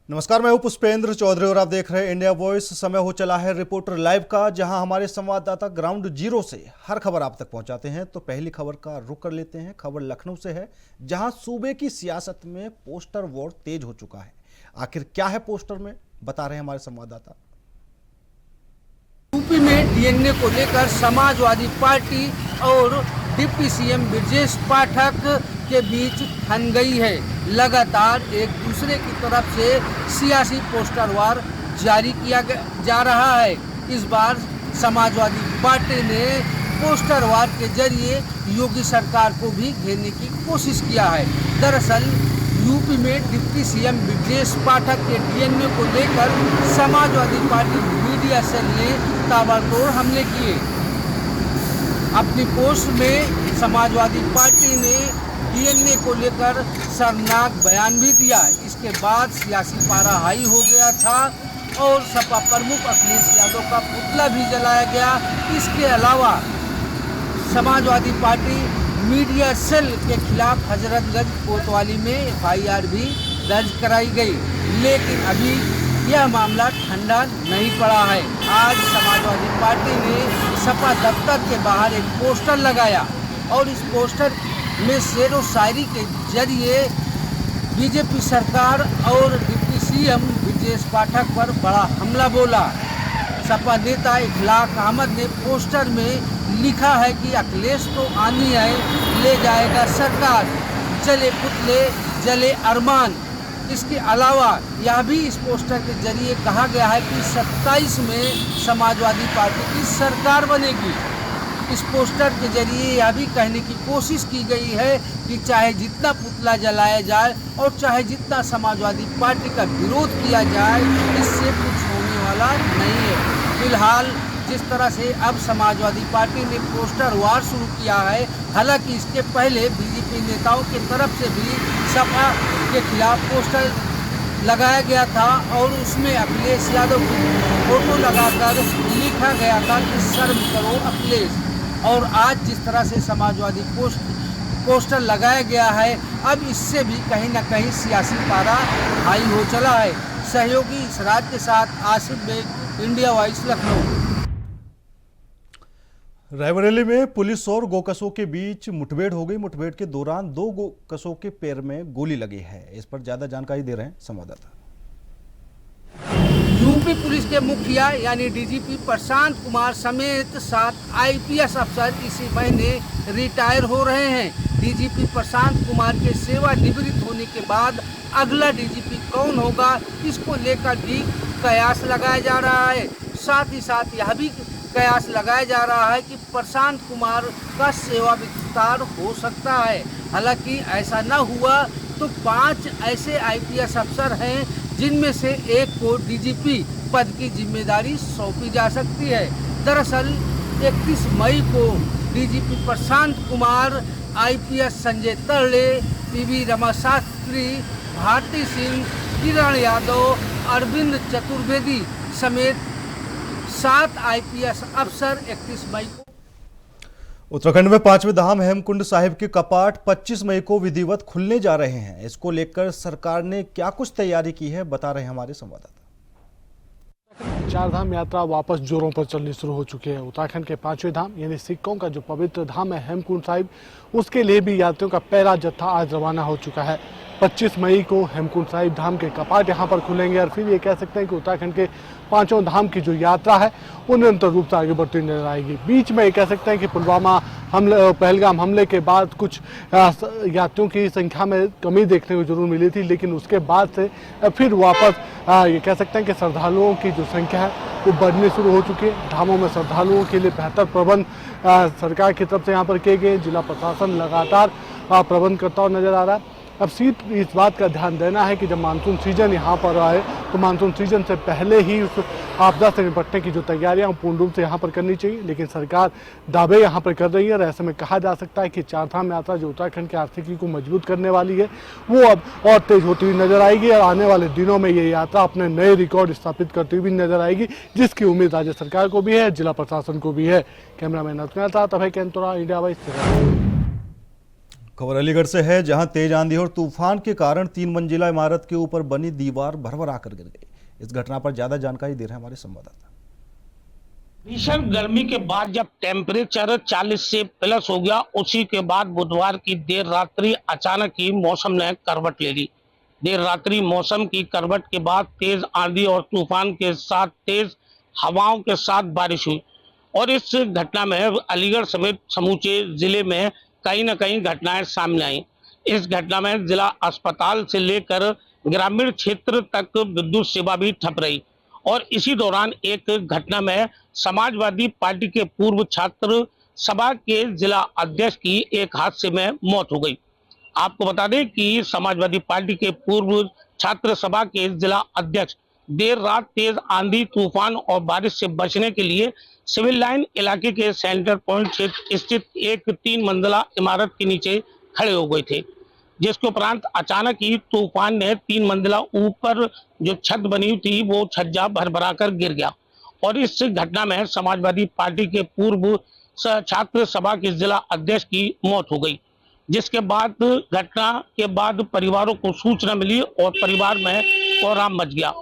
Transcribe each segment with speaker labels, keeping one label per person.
Speaker 1: नमस्कार, मैं हूं पुष्पेंद्र चौधरी और आप देख रहे हैं इंडिया वॉइस। समय हो चला है रिपोर्टर लाइव का, जहां हमारे संवाददाता ग्राउंड जीरो से हर खबर आप तक पहुंचाते हैं। तो पहली खबर का रुख कर लेते हैं। खबर लखनऊ से है, जहां सूबे की सियासत में पोस्टर वॉर तेज हो चुका है। आखिर क्या है पोस्टर में, बता रहे हैं हमारे संवाददाता।
Speaker 2: यूपी में डीएनए को लेकर समाजवादी पार्टी और डिप्टी सीएम ब्रजेश पाठक के बीच ठन गई है। लगातार एक दूसरे की तरफ से सियासी पोस्टर वार जारी किया जा रहा है। इस बार समाजवादी पार्टी ने पोस्टर वार के जरिए योगी सरकार को भी घेरने की कोशिश किया है। दरअसल यूपी में डिप्टी सीएम ब्रजेश पाठक के डीएनए को लेकर समाजवादी पार्टी मीडिया सेल ने ताबड़तोड़ हमले किए। अपनी पोस्ट में समाजवादी पार्टी ने डीएनए को लेकर शर्मनाक बयान भी दिया। इसके बाद सियासी पारा हाई हो गया था और सपा प्रमुख अखिलेश यादव का पुतला भी जलाया गया। इसके अलावा समाजवादी पार्टी मीडिया सेल के खिलाफ हजरतगंज कोतवाली में एफआईआर भी दर्ज कराई गई, लेकिन अभी यह मामला ठंडा नहीं पड़ा है। आज समाजवादी पार्टी ने सपा दफ्तर के बाहर एक पोस्टर लगाया और इस पोस्टर में शेरो शायरी के जरिए बीजेपी सरकार और डिप्टी सीएम ब्रजेश पाठक पर बड़ा हमला बोला। सपा नेता इखलाक अहमद ने पोस्टर में लिखा है कि अखिलेश तो आनी है, ले जाएगा सरकार, जले पुतले जले अरमान। इसके अलावा यह भी इस पोस्टर के जरिए कहा गया है कि 27 में समाजवादी पार्टी की सरकार बनेगी। इस पोस्टर के जरिए यह भी कहने की कोशिश की गई है कि चाहे जितना पुतला जलाया जाए और चाहे जितना समाजवादी पार्टी का विरोध किया जाए, इससे कुछ होने वाला नहीं है। फिलहाल जिस तरह से अब समाजवादी पार्टी ने पोस्टर वार शुरू किया है, हालांकि इसके पहले बीजेपी नेताओं की तरफ से भी सपा के खिलाफ पोस्टर लगाया गया था और उसमें अखिलेश यादव की फोटो लगाकर लिखा गया था कि शर्म करो अखिलेश। और आज जिस तरह से समाजवादी पोस्टर लगाया गया है, अब इससे भी कहीं ना कहीं सियासी पारा हाई हो चला है। सहयोगी इसराज के साथ आसिफ बेग, इंडिया वॉइस, लखनऊ।
Speaker 1: रायबरेली में पुलिस और गोकसों के बीच मुठभेड़ हो गई। मुठभेड़ के दौरान 2 गोकसों के पैर में गोली लगी है। इस पर ज्यादा जानकारी दे रहे हैं संवाददाता।
Speaker 2: यूपी पुलिस के मुखिया यानी डीजीपी प्रशांत कुमार समेत 7 आईपीएस अफसर इसी महीने रिटायर हो रहे हैं। डीजीपी प्रशांत कुमार के सेवानिवृत्त होने के बाद अगला डीजीपी कौन होगा, इसको लेकर भी कयास लगाया जा रहा है। साथ ही साथ यह भी कयास लगाया जा रहा है कि प्रशांत कुमार का सेवा विस्तार हो सकता है। हालांकि ऐसा न हुआ तो 5 ऐसे आईपीएस अफसर हैं जिनमें से एक को डीजीपी पद की जिम्मेदारी सौंपी जा सकती है। दरअसल 31 मई को डीजीपी प्रशांत कुमार, आईपीएस संजय तरले, पीवी रमा शास्त्री, भारती सिंह, किरण यादव, अरविंद चतुर्वेदी समेत 7 आईपीएस अफसर 31 मई को।
Speaker 1: उत्तराखंड में 5वें धाम हेमकुंड साहिब के कपाट 25 मई को विधिवत खुलने जा रहे हैं। इसको लेकर सरकार ने क्या कुछ तैयारी की है, बता रहे हैं हमारे संवाददाता।
Speaker 3: चारधाम यात्रा वापस जोरों पर चलनी शुरू हो चुकी है। उत्तराखंड के 5वें धाम यानी सिखों का जो पवित्र धाम है हेमकुंड साहिब, उसके लिए भी यात्रियों का पहला जत्था आज रवाना हो चुका है। 25 मई को हेमकुंड साहिब धाम के कपाट यहाँ पर खुलेंगे और फिर ये कह सकते हैं कि उत्तराखंड के 5वें धाम की जो यात्रा है वो निरंतर रूप से आगे बढ़ती नजर आएगी। बीच में ये कह सकते हैं कि पुलवामा हमले, पहलगाम हमले के बाद कुछ यात्रियों की संख्या में कमी देखने को जरूर मिली थी, लेकिन उसके बाद से फिर वापस ये कह सकते हैं कि श्रद्धालुओं की जो संख्या है वो बढ़नी शुरू हो चुकी है। धामों में श्रद्धालुओं के लिए बेहतर प्रबंध सरकार की तरफ से यहाँ पर किए गए। जिला प्रशासन लगातार प्रबंध करता हुआ नजर आ रहा है। अब सिर्फ इस बात का ध्यान देना है कि जब मानसून सीजन यहाँ पर आए तो मानसून सीजन से पहले ही उस आपदा से निपटने की जो तैयारियां पूर्ण रूप से यहाँ पर करनी चाहिए। लेकिन सरकार दावे यहाँ पर कर रही है और ऐसे में कहा जा सकता है कि चारधाम यात्रा जो उत्तराखंड की आर्थिकी को मजबूत करने वाली है वो अब और तेज होती हुई नजर आएगी और आने वाले दिनों में ये यात्रा अपने नए रिकॉर्ड स्थापित करती हुई नजर आएगी, जिसकी उम्मीद राज्य सरकार को भी है, जिला प्रशासन को भी है। कैमरामैन अतुल साथ अभय कैंतोरा, इंडिया वॉइस।
Speaker 1: खबर अलीगढ़ से है, जहां तेज आंधी और तूफान के कारण 3 मंजिला इमारत के ऊपर बनी दीवार भरभरा कर गिर गई। इस घटना पर ज्यादा जानकारी दे रहे हैं हमारे संवाददाता।
Speaker 4: भीषण गर्मी के बाद जब टेम्परेचर 40 से प्लस हो गया, उसी के बाद बुधवार की देर रात्रि अचानक ही मौसम ने करवट ले ली। देर रात्रि मौसम की करवट के बाद तेज आंधी और तूफान के साथ तेज हवाओं के साथ बारिश हुई और इस घटना में अलीगढ़ समेत समूचे जिले में कहीं न कहीं घटनाएं सामने आई। इस घटना में जिला अस्पताल से लेकर ग्रामीण क्षेत्र तक विद्युत सेवा भी ठप रही और इसी दौरान एक घटना में समाजवादी पार्टी के पूर्व छात्र सभा के जिला अध्यक्ष की एक हादसे में मौत हो गई। आपको बता दें कि समाजवादी पार्टी के पूर्व छात्र सभा के जिला अध्यक्ष देर रात तेज आंधी तूफान और बारिश से बचने के लिए सिविल लाइन इलाके के सेंटर पॉइंट क्षेत्र स्थित एक 3 मंजिला इमारत के नीचे खड़े हो गए थे, जिसके उपरांत अचानक ही तूफान ने 3 मंजिला ऊपर जो छत बनी हुई थी वो छज्जा भरभरा कर गिर गया और इस घटना में समाजवादी पार्टी के पूर्व छात्र सभा के जिला अध्यक्ष की मौत हो गई। जिसके बाद घटना के बाद परिवारों को सूचना मिली और परिवार में कोहराम मच गया।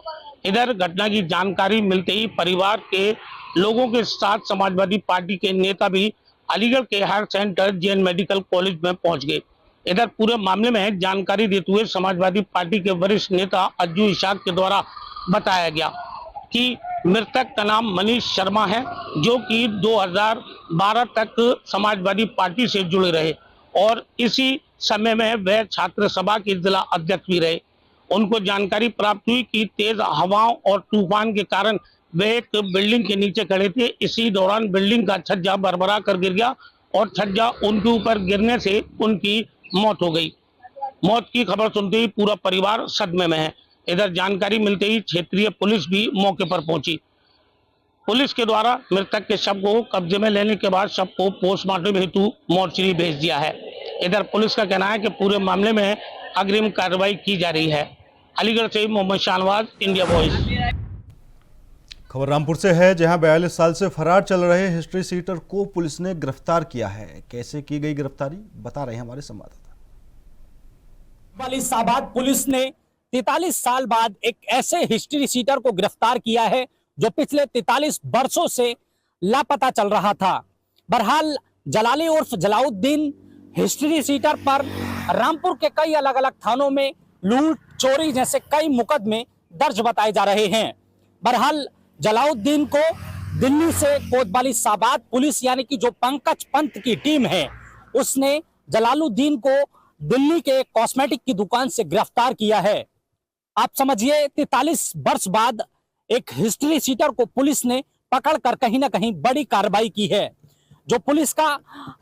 Speaker 4: इधर घटना की जानकारी मिलते ही परिवार के लोगों के साथ समाजवादी पार्टी के नेता भी अलीगढ़ के higher centre JN medical college में पहुंच गए। इधर पूरे मामले में जानकारी देते हुए समाजवादी पार्टी के वरिष्ठ नेता अज्जू इशाक के द्वारा बताया गया कि मृतक का नाम मनीष शर्मा है, जो कि 2012 तक समाजवादी पार्टी से जुड़े रहे और इसी समय में वह छात्र सभा के जिला अध्यक्ष भी रहे। उनको जानकारी प्राप्त हुई कि तेज हवाओं और तूफान के कारण वे एक बिल्डिंग के नीचे खड़े थे। इसी दौरान बिल्डिंग का छज्जा भरभरा कर गिर गया और छज्जा उनके ऊपर गिरने से उनकी मौत हो गई। मौत की खबर सुनते ही पूरा परिवार सदमे में है। इधर जानकारी मिलते ही क्षेत्रीय पुलिस भी मौके पर पहुंची। पुलिस के द्वारा मृतक के शव को कब्जे में लेने के बाद शव को पोस्टमार्टम हेतु मोर्चरी भेज दिया है। इधर पुलिस का कहना है कि पूरे मामले में अग्रिम कार्रवाई की जा रही है। अलीगढ़ से मोहम्मद शाहनवाज, इंडिया वॉइस।
Speaker 1: खबर रामपुर से है, जहां 42 साल से फरार चल रहे हिस्ट्री सीटर को पुलिस ने गिरफ्तार किया है। कैसे की गई गिरफ्तारी, बता रहे हैं हमारे संवाददाता।
Speaker 5: साबाद पुलिस ने 43 साल बाद एक ऐसे हिस्ट्री सीटर को गिरफ्तार किया है जो पिछले 43 वर्षों से लापता चल रहा था। बहरहाल जलाली उर्फ जलाउद्दीन हिस्ट्री सीटर पर रामपुर के कई अलग अलग थानों में लूट चोरी जैसे कई मुकदमे दर्ज बताए जा रहे हैं। बहरहाल जलाउद्दीन को दिल्ली से कोतवाली साबाद पुलिस यानी कि जो पंकज पंत की टीम है, उसने जलालुद्दीन को दिल्ली के कॉस्मेटिक की दुकान से गिरफ्तार किया है। आप समझिए 43 वर्ष बाद एक हिस्ट्री सीटर को पुलिस ने पकड़कर कहीं ना कहीं बड़ी कार्रवाई की है। जो पुलिस का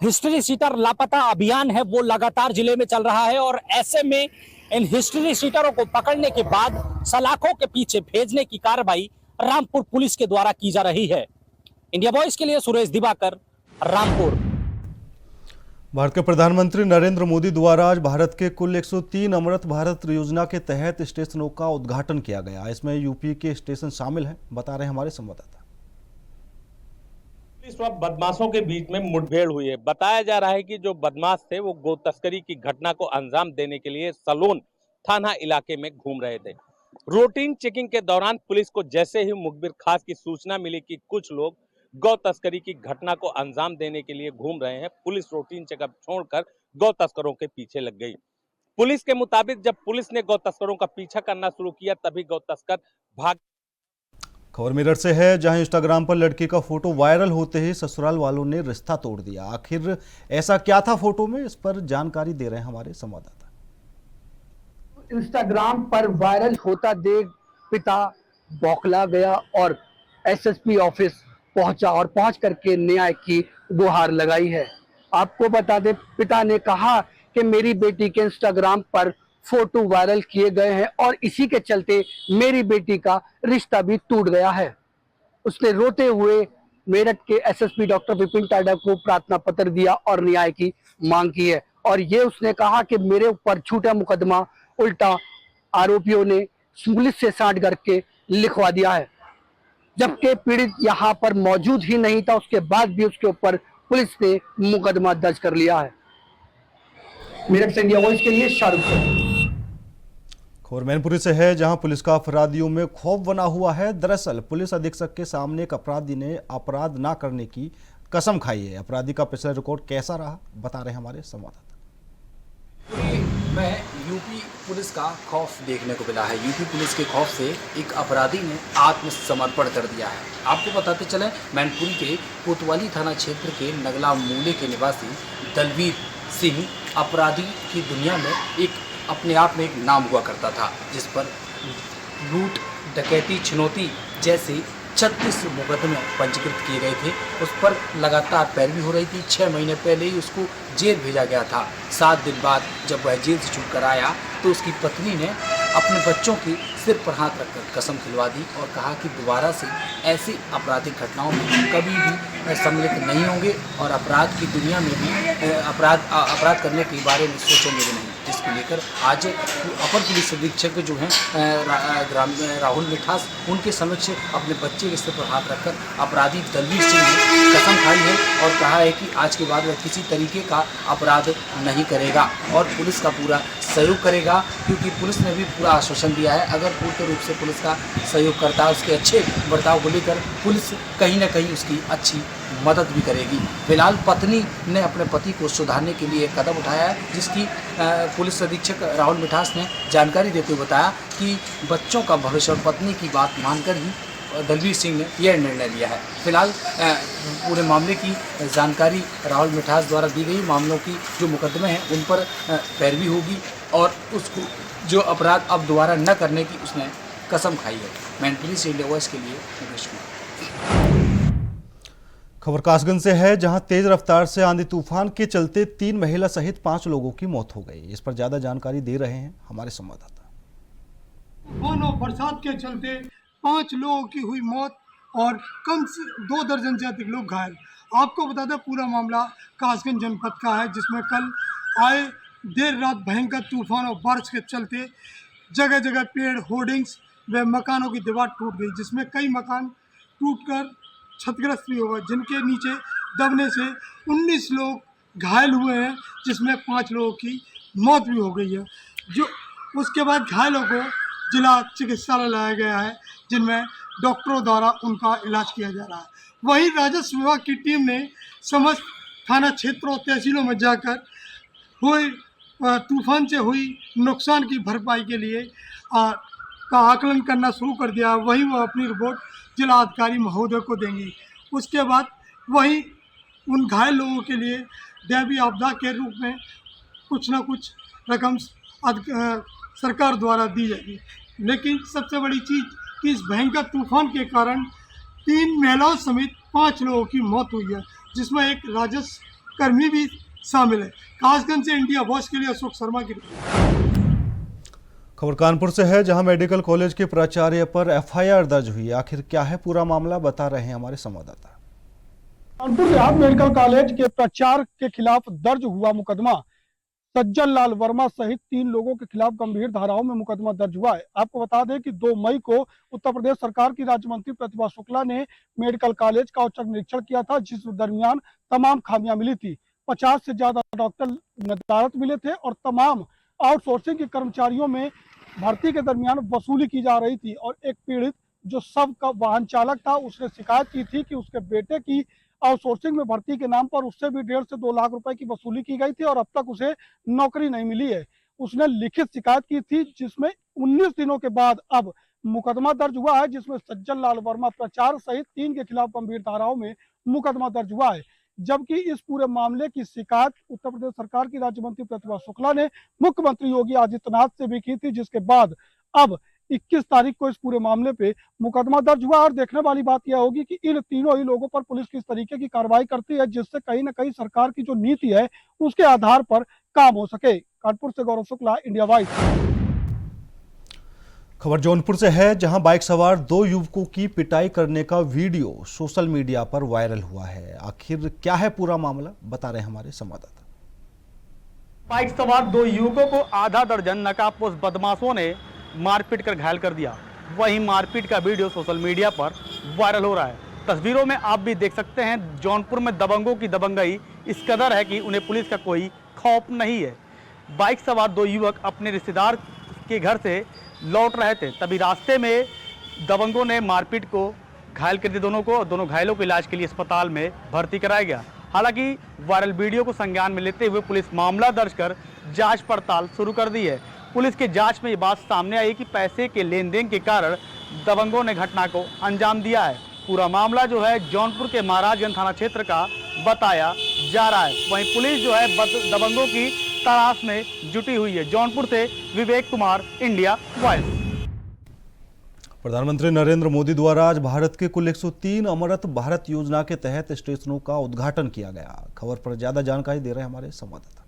Speaker 5: हिस्ट्री सीटर लापता अभियान है वो लगातार जिले में चल रहा है और ऐसे में इन हिस्ट्री सीटरों को पकड़ने के बाद सलाखों के पीछे भेजने की कार्रवाई रामपुर पुलिस के द्वारा की जा रही है। इंडिया वॉइस के लिए सुरेश दिवाकर, रामपुर।
Speaker 1: भारत के प्रधानमंत्री नरेंद्र मोदी द्वारा आज भारत के कुल 103 अमृत भारत योजना के तहत स्टेशनों का उद्घाटन किया गया। इसमें यूपी के स्टेशन शामिल हैं, बता रहे हैं हमारे संवाददाता।
Speaker 6: पुलिस व बदमाशों के बीच में मुठभेड़ हुई है। बताया जा रहा है कि जो बदमाश थे वो गौ तस्करी की घटना को अंजाम देने के लिए सलोन थाना इलाके में घूम रहे थे। रूटीन चेकिंग के दौरान पुलिस को जैसे ही मुखबिर खास की सूचना मिली कि कुछ लोग गौ तस्करी की घटना को अंजाम देने के लिए घूम रहे हैं, पुलिस रूटीन चेकअप छोड़कर गौ तस्करों के पीछे लग गई। पुलिस के मुताबिक जब पुलिस ने गौ तस्करों का पीछा करना शुरू किया तभी गौ तस्कर भाग।
Speaker 1: खबर मेरठ से है, जहां इंस्टाग्राम पर लड़की का फोटो वायरल होते ही ससुराल वालों ने रिश्ता तोड़ दिया। आखिर ऐसा क्या था फोटो में, इस पर जानकारी दे रहे हैं हमारे संवाददाता।
Speaker 7: इंस्टाग्राम पर वायरल होता देख पिता बौखला गया और एसएसपी ऑफिस पहुंचा और पहुंच करके न्याय की गुहार लगाई है। आपको बता दें, पिता ने कहा कि मेरी बेटी के इंस्टाग्राम पर फोटो वायरल किए गए हैं और इसी के चलते मेरी बेटी का रिश्ता भी टूट गया है। उसने रोते हुए मेरठ के एसएसपी डॉक्टर विपिन टाडा को प्रार्थना पत्र दिया और न्याय की मांग की है और ये उसने कहा कि मेरे ऊपर झूठा मुकदमा उल्टा आरोपियों ने पुलिस से साठ करके लिखवा दिया है, जबकि पीड़ित यहाँ पर मौजूद ही नहीं था। उसके बाद भी उसके ऊपर पुलिस ने मुकदमा दर्ज कर लिया है। मेरठ से इंडिया वॉइस के लिए शाहरुख।
Speaker 1: खबर मैनपुरी से है, जहां पुलिस का अपराधियों में खौफ बना हुआ है। दरअसल पुलिस अधीक्षक के सामने एक अपराधी ने अपराध ना करने की कसम खाई है। अपराधी का पिछला रिकॉर्ड कैसा रहा, बता रहे हैं हमारे संवाददाता।
Speaker 8: में यूपी पुलिस का खौफ देखने को मिला है। यूपी पुलिस के खौफ से एक अपराधी ने आत्मसमर्पण कर दिया है। आपको बताते चले, मैनपुरी के कोतवाली थाना क्षेत्र के नगला मूले के निवासी दलवीर सिंह अपराधी की दुनिया में एक अपने आप में एक नाम हुआ करता था, जिस पर लूट, डकैती, छिनौती जैसे 36 मुकदमे पंजीकृत किए गए थे। उस पर लगातार पैरवी हो रही थी। 6 महीने पहले ही उसको जेल भेजा गया था। 7 दिन बाद जब वह जेल से छूट कर आया तो उसकी पत्नी ने अपने बच्चों के सिर पर हाथ रखकर कसम खिलवा दी और कहा कि दोबारा से ऐसी आपराधिक घटनाओं में कभी भी सम्मिलित नहीं होंगे और अपराध की दुनिया में भी अपराध करने के बारे में सोचेंगे भी नहीं। जिसको लेकर आज अपर पुलिस अधीक्षक जो हैं राहुल मिठास, उनके समक्ष अपने बच्चे के सिर पर हाथ रखकर अपराधी दलवीर सिंह ने कसम खाई है और कहा है कि आज के बाद वह किसी तरीके का अपराध नहीं करेगा और पुलिस का पूरा सहयोग करेगा, क्योंकि पुलिस ने भी पूरा आश्वासन दिया है अगर पूर्ण रूप से पुलिस का सहयोग करता है, उसके अच्छे बर्ताव को लेकर पुलिस कहीं ना कहीं उसकी अच्छी मदद भी करेगी। फिलहाल पत्नी ने अपने पति को सुधारने के लिए कदम उठाया है, जिसकी पुलिस अधीक्षक राहुल मिठास ने जानकारी देते हुए बताया कि बच्चों का भविष्य और पत्नी की बात मानकर ही दलवीर सिंह ने यह निर्णय लिया है। फिलहाल पूरे मामले की जानकारी राहुल मिठास द्वारा दी गई। मामलों की जो मुकदमे हैं उन पर पैरवी होगी और उसको जो अपराध अब दोबारा न करने की उसने कसम खाई है। मैनपुरी से इंडिया वॉइस के लिए निवेश कुमार।
Speaker 1: खबर कासगंज से है, जहां तेज रफ्तार से आंधी तूफान के चलते 3 महिला सहित 5 लोगों की मौत हो गई। इस पर ज्यादा जानकारी दे रहे हैं हमारे संवाददाता।
Speaker 9: तूफान और बरसात के चलते 5 लोगों की हुई मौत और कम से 2 दर्जन से अधिक लोग घायल। आपको बता दें, पूरा मामला कासगंज जनपद का है, जिसमें कल आए देर रात भयंकर तूफान और बारिश के चलते जगह जगह पेड़, होर्डिंग्स व मकानों की दीवार टूट गई, जिसमें कई मकान टूटकर क्षतिग्रस्त भी हुआ, जिनके नीचे दबने से 19 लोग घायल हुए हैं, जिसमें 5 लोगों की मौत भी हो गई है। जो उसके बाद घायलों को जिला चिकित्सालय लाया गया है, जिनमें डॉक्टरों द्वारा उनका इलाज किया जा रहा है। वहीं राजस्व विभाग की टीम ने समस्त थाना क्षेत्रों, तहसीलों में जाकर हुए तूफान से हुई नुकसान की भरपाई के लिए का आकलन करना शुरू कर दिया। वहीं वह अपनी रिपोर्ट जिला अधिकारी महोदय को देंगी। उसके बाद वहीं उन घायल लोगों के लिए दैवीय आपदा के रूप में कुछ न कुछ रकम सरकार द्वारा दी जाएगी। लेकिन सबसे बड़ी चीज़ कि इस भयंकर तूफान के कारण 3 महिलाओं समेत 5 लोगों की मौत हुई है, जिसमें एक राजस्व कर्मी भी शामिल है। कासगंज से इंडिया वॉइस के लिए अशोक शर्मा की रिपोर्ट।
Speaker 1: खबर कानपुर से है, जहां मेडिकल कॉलेज के प्राचार्य पर FIR दर्ज हुई। आखिर क्या है पूरा मामला, बता रहे हैं हमारे संवाददाता।
Speaker 3: कानपुर देहात मेडिकल कॉलेज के प्राचार्य के खिलाफ दर्ज हुआ मुकदमा। सज्जन लाल वर्मा सहित 3 लोगों के खिलाफ गंभीर धाराओं में मुकदमा दर्ज हुआ है। आपको बता दें कि 2 मई को उत्तर प्रदेश सरकार की राज्य मंत्री प्रतिभा शुक्ला ने मेडिकल कॉलेज का औचक निरीक्षण किया था, जिस दरमियान तमाम खामियां मिली थी। 50 से ज्यादा डॉक्टर नदारत मिले थे और तमाम आउटसोर्सिंग के कर्मचारियों में भर्ती के दरमियान वसूली की जा रही थी। और एक पीड़ित जो सब का वाहन चालक था, उसने शिकायत की थी कि उसके बेटे की आउटसोर्सिंग में भर्ती के नाम पर उससे भी 1.5 से 2 लाख रुपए की वसूली की गई थी और अब तक उसे नौकरी नहीं मिली है। उसने लिखित शिकायत की थी, जिसमें 19 दिनों के बाद अब मुकदमा दर्ज हुआ है, जिसमें सज्जन लाल वर्मा प्राचार्य सहित 3 के खिलाफ गंभीर धाराओं में मुकदमा दर्ज हुआ है। जबकि इस पूरे मामले की शिकायत उत्तर प्रदेश सरकार की राज्य मंत्री प्रतिभा शुक्ला ने मुख्यमंत्री योगी आदित्यनाथ से भी की थी, जिसके बाद अब 21 तारीख को इस पूरे मामले पे मुकदमा दर्ज हुआ। और देखने वाली बात यह होगी कि इन तीनों ही लोगों पर पुलिस किस तरीके की कार्रवाई करती है, जिससे कहीं ना कहीं सरकार की जो नीति है उसके आधार पर काम हो सके। कानपुर से गौरव शुक्ला, इंडिया वॉइस।
Speaker 1: खबर जौनपुर से है, जहां बाइक सवार 2 युवकों की पिटाई करने का वीडियो सोशल मीडिया पर वायरल हुआ है। आखिर क्या है पूरा मामला, बता रहे हैं हमारे संवाददाता।
Speaker 10: बाइक सवार 2 युवकों को आधा दर्जन नकाबपोश बदमाशों ने मारपीट कर घायल कर दिया। वहीं मारपीट का वीडियो सोशल मीडिया पर वायरल हो रहा है। तस्वीरों में आप भी देख सकते हैं, जौनपुर में दबंगों की दबंगई इस कदर है कि उन्हें पुलिस का कोई खौफ नहीं है। बाइक सवार दो युवक अपने रिश्तेदार के घर से लौट रहे थे, तभी रास्ते में दबंगों ने मारपीट को घायल कर दिया दोनों को, और दोनों घायलों को इलाज के लिए अस्पताल में भर्ती कराया गया। हालांकि वायरल वीडियो को संज्ञान में लेते हुए पुलिस मामला दर्ज कर जांच पड़ताल शुरू कर दी है। पुलिस के जांच में ये बात सामने आई कि पैसे के लेन देन के कारण दबंगों ने घटना को अंजाम दिया है। पूरा मामला जो है जौनपुर के महाराजगंज थाना क्षेत्र का बताया जा रहा है। वहीं पुलिस जो है दबंगों की तलाश में जुटी हुई है। जौनपुर से विवेक कुमार, इंडिया वॉइस।
Speaker 1: प्रधानमंत्री नरेंद्र मोदी द्वारा आज भारत के कुल 103 अमृत भारत योजना के तहत स्टेशनों का उद्घाटन किया गया। खबर पर ज्यादा जानकारी दे रहे हैं हमारे संवाददाता।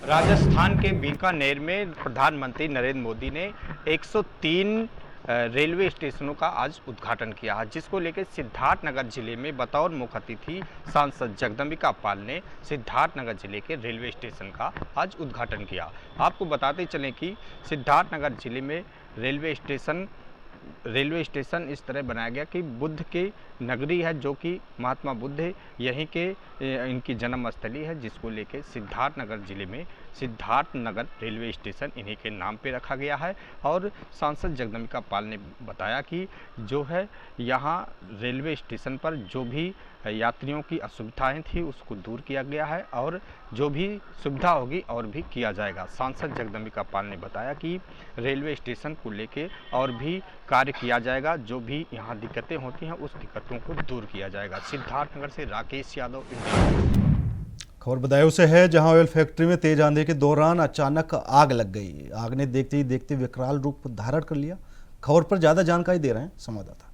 Speaker 11: राजस्थान के बीकानेर में प्रधानमंत्री नरेंद्र मोदी ने 103 रेलवे स्टेशनों का आज उद्घाटन किया है, जिसको लेकर सिद्धार्थनगर जिले में बतौर मुख्य अतिथि सांसद जगदम्बिका पाल ने सिद्धार्थनगर जिले के रेलवे स्टेशन का आज उद्घाटन किया। आपको बताते चलें कि सिद्धार्थनगर जिले में रेलवे स्टेशन इस तरह बनाया गया कि बुद्ध की नगरी है, जो कि महात्मा बुद्ध है, यहीं के इनकी जन्मस्थली है, जिसको लेके सिद्धार्थनगर जिले में सिद्धार्थनगर रेलवे स्टेशन इन्हीं के नाम पे रखा गया है। और सांसद जगदम्बिका पाल ने बताया कि जो है यहाँ रेलवे स्टेशन पर जो भी यात्रियों की असुविधाएं थी उसको दूर किया गया है, और जो भी सुविधा होगी और भी किया जाएगा। सांसद जगदम्बिका पाल ने बताया कि रेलवे स्टेशन को लेके और भी कार्य किया जाएगा, जो भी यहाँ दिक्कतें होती हैं उस दिक्कतों को दूर किया जाएगा। सिद्धार्थनगर से राकेश यादव, इंडिया।
Speaker 1: खबर बदायूं से है, जहां ऑयल फैक्ट्री में तेज आंधी के दौरान अचानक आग लग गई। आग ने देखते ही देखते विकराल रूप धारण कर लिया। खबर पर ज्यादा जानकारी दे रहे हैं संवाददाता।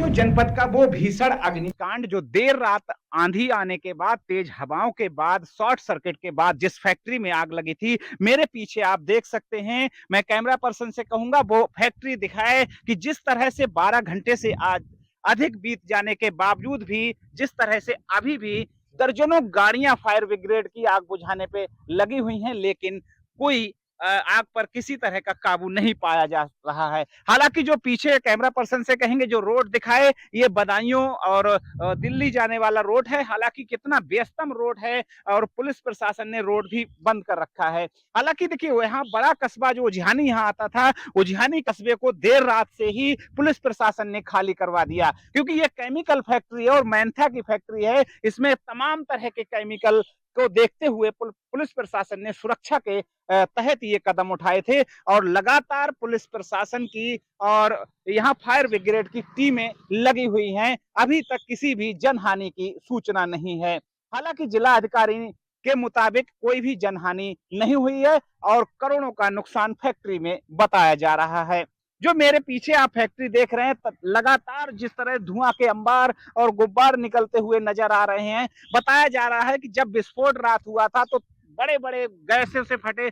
Speaker 12: जनपद का वो भीषण अग्निकांड जो देर रात आंधी आने के बाद, तेज हवाओं के बाद, शॉर्ट सर्किट के बाद जिस फैक्ट्री में आग लगी थी, मेरे पीछे आप देख सकते हैं। मैं कैमरा पर्सन से कहूंगा वो फैक्ट्री दिखाए कि जिस तरह से 12 घंटे से आज अधिक बीत जाने के बावजूद भी जिस तरह से अभी भी दर्जनों गाड़ियां फायर ब्रिगेड की आग बुझाने पे लगी हुई हैं, लेकिन कोई आग पर किसी तरह का काबू नहीं पाया जा रहा है। हालांकि जो पीछे कैमरा पर्सन से कहेंगे जो रोड दिखाए, ये बदायूं और दिल्ली जाने वाला रोड है। हालांकि कितना व्यस्तम रोड है, और पुलिस प्रशासन ने रोड भी बंद कर रखा है। हालांकि देखिए, यहाँ बड़ा कस्बा जो उजियानी यहाँ आता था, उजियानी कस्बे को देर रात से ही पुलिस प्रशासन ने खाली करवा दिया, क्योंकि ये केमिकल फैक्ट्री है और मैंथा की फैक्ट्री है। इसमें तमाम तरह के केमिकल को देखते हुए पुलिस प्रशासन ने सुरक्षा के तहत ये कदम उठाए थे, और लगातार पुलिस प्रशासन की और यहाँ फायर ब्रिगेड की टीमें लगी हुई हैं। अभी तक किसी भी जनहानि की सूचना नहीं है। हालांकि जिला अधिकारी के मुताबिक कोई भी जनहानि नहीं हुई है, और करोड़ों का नुकसान फैक्ट्री में बताया जा रहा है। जो मेरे पीछे आप फैक्ट्री देख रहे हैं, लगातार जिस तरह धुआं के अंबार और गुब्बार निकलते हुए नजर आ रहे हैं। बताया जा रहा है कि जब विस्फोट रात हुआ था तो बड़े बड़े गैसों से फटे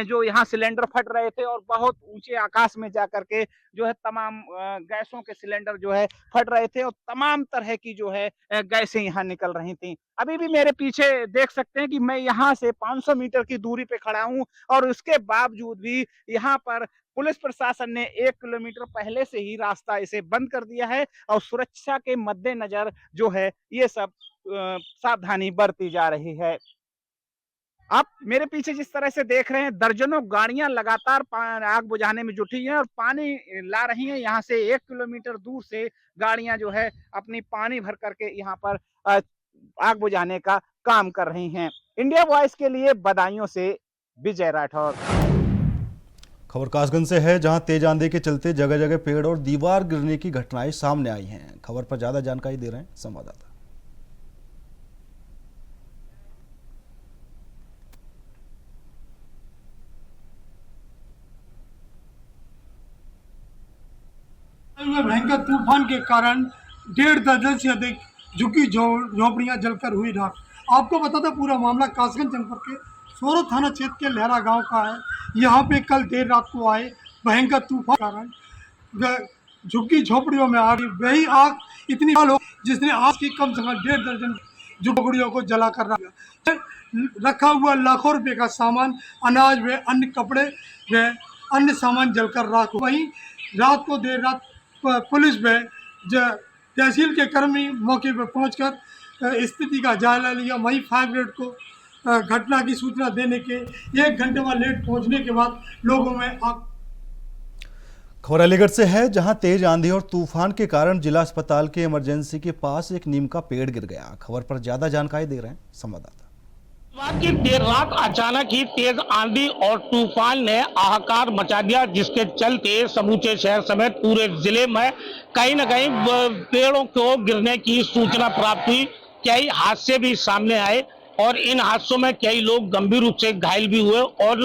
Speaker 12: जो यहाँ सिलेंडर फट रहे थे, और बहुत ऊंचे आकाश में जाकर के जो है तमाम गैसों के सिलेंडर जो है फट रहे थे, और तमाम तरह की जो है गैसें यहाँ निकल रही थी। अभी भी मेरे पीछे देख सकते हैं कि मैं यहाँ से 500 मीटर की दूरी पे खड़ा हूँ, और उसके बावजूद भी यहाँ पर पुलिस प्रशासन ने 1 किलोमीटर पहले से ही रास्ता इसे बंद कर दिया है, और सुरक्षा के मद्देनजर जो है ये सब सावधानी बरती जा रही है। आप मेरे पीछे जिस तरह से देख रहे हैं, दर्जनों गाड़ियां लगातार आग बुझाने में जुटी हैं और पानी ला रही हैं। यहाँ से 1 किलोमीटर दूर से गाड़ियां जो है अपनी पानी भर करके यहाँ पर आग बुझाने का काम कर रही हैं। इंडिया वॉइस के लिए बदायूं से विजय राठौर।
Speaker 1: खबर कासगंज से है, जहां तेज आंधी के चलते जगह जगह पेड़ और दीवार गिरने की घटनाएं सामने आई हैं। खबर पर ज्यादा जानकारी दे रहे हैं संवाददाता।
Speaker 9: भयंकर तूफान के कारण 1.5 दर्जन से अधिक झुग्गी झोपड़ियां जलकर हुई राख। आपको बता दें, पूरा मामला कासगंज जनपद के सोरो थाना क्षेत्र के लहरा गांव का है। यहाँ पे कल देर रात को आए भयंकर तूफान के कारण झुग्गी झोपड़ियों में आग, वही आग इतनी हो जिसने आज की कम से कम 1.5 दर्जन झोपड़ियों को जला कर रखा हुआ लाखों रुपए का सामान, अनाज व अन्य कपड़े व अन्य सामान जलकर राख। वहीं रात को देर रात पुलिस व तहसील के कर्मी मौके पर पहुंचकर स्थिति का जायजा लिया। वहीं फायर ब्रिगेड को घटना की सूचना देने के 1 घंटे वहाँ लेट पहुँचने के बाद लोगों में
Speaker 1: खबर अलीगढ़ से है, जहां तेज आंधी और तूफान के कारण जिला अस्पताल के इमरजेंसी के पास एक नीम का पेड़ गिर गया। खबर पर ज्यादा जानकारी दे रहे हैं संवाददाता।
Speaker 4: की देर रात अचानक ही तेज आंधी और तूफान ने हाहाकार मचा दिया, जिसके चलते समूचे शहर समेत पूरे जिले में कहीं न कहीं पेड़ों को गिरने की सूचना प्राप्त हुई। कई हादसे भी सामने आए और इन हादसों में कई लोग गंभीर रूप से घायल भी हुए और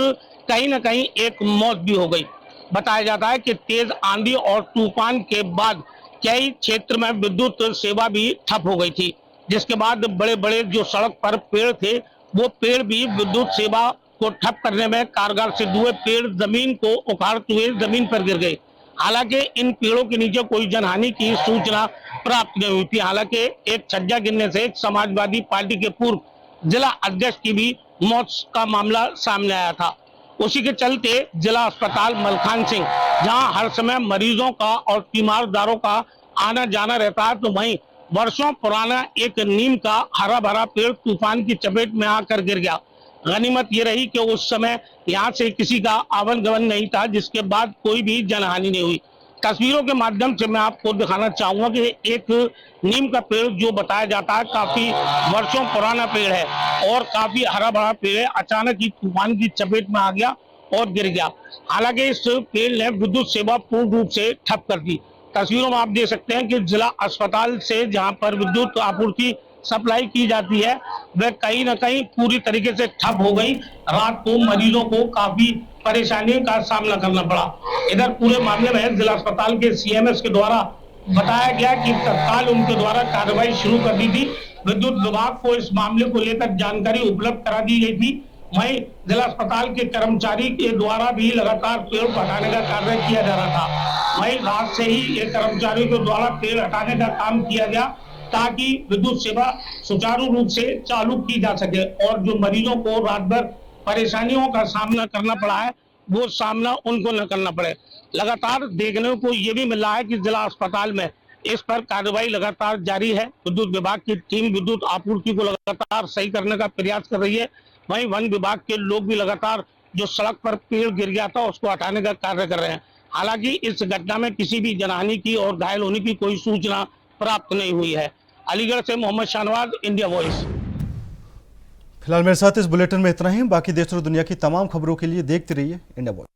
Speaker 4: कहीं न कहीं एक मौत भी हो गई। बताया जाता है कि तेज आंधी और तूफान के बाद कई क्षेत्र में विद्युत सेवा भी ठप हो गई थी, जिसके बाद बड़े बड़े जो सड़क पर पेड़ थे वो पेड़ भी विद्युत सेवा को ठप करने में कारगर सिद्ध हुए। पेड़ जमीन को उखाड़ते हुए जमीन पर गिर गए। हालांकि इन पेड़ों के नीचे कोई जनहानि की सूचना प्राप्त नहीं हुई थी। हालांकि एक छज्जा गिरने से एक समाजवादी पार्टी के पूर्व जिला अध्यक्ष की भी मौत का मामला सामने आया था। उसी के चलते जिला अस्पताल मलखान सिंह, जहां हर समय मरीजों का और तीमारदारों का आना जाना रहता है, तो वहीं वर्षों पुराना एक नीम का हरा भरा पेड़ तूफान की चपेट में आकर गिर गया। गनीमत ये रही कि उस समय यहाँ से किसी का आवन गमन नहीं था, जिसके बाद कोई भी जनहानि नहीं हुई। तस्वीरों के माध्यम से मैं आपको दिखाना चाहूंगा कि एक नीम का पेड़ जो बताया जाता है काफी वर्षों पुराना पेड़ है और काफी हरा भरा पेड़ है, अचानक ही तूफान की चपेट में आ गया और गिर गया। हालांकि इस पेड़ ने विद्युत सेवा पूर्ण रूप से ठप कर दी। तस्वीरों में आप देख सकते हैं कि जिला अस्पताल से जहां पर विद्युत आपूर्ति सप्लाई की जाती है वह कहीं न कहीं पूरी तरीके से ठप हो गई। रात को मरीजों को काफी परेशानियों का सामना करना पड़ा। इधर पूरे मामले में जिला अस्पताल के सीएमएस के द्वारा बताया गया कि तत्काल उनके द्वारा कार्रवाई शुरू कर दी थी। विद्युत विभाग को इस मामले को लेकर जानकारी उपलब्ध करा दी गई थी। वहीं जिला अस्पताल के कर्मचारी के द्वारा भी लगातार पेड़ हटाने का कार्य किया जा रहा था। वहीं रात से ही एक कर्मचारी के द्वारा पेड़ हटाने का काम किया गया ताकि विद्युत सेवा सुचारू रूप से चालू की जा सके और जो मरीजों को रात भर परेशानियों का सामना करना पड़ा है वो सामना उनको न करना पड़े। लगातार देखने को ये भी मिल रहा है कि जिला अस्पताल में इस पर कार्रवाई लगातार जारी है। विद्युत विभाग की टीम विद्युत आपूर्ति को लगातार सही करने का प्रयास कर रही है। वहीं वन विभाग के लोग भी लगातार जो सड़क पर पेड़ गिर गया था उसको हटाने का कार्य कर रहे हैं। हालांकि इस घटना में किसी भी जनहानि की और घायल होने की कोई सूचना प्राप्त नहीं हुई है। अलीगढ़ से मोहम्मद शाहनवाज, इंडिया वॉइस।
Speaker 1: फिलहाल मेरे साथ इस बुलेटिन में इतना ही। बाकी देश और दुनिया की तमाम खबरों के लिए देखते रहिए इंडिया वॉइस।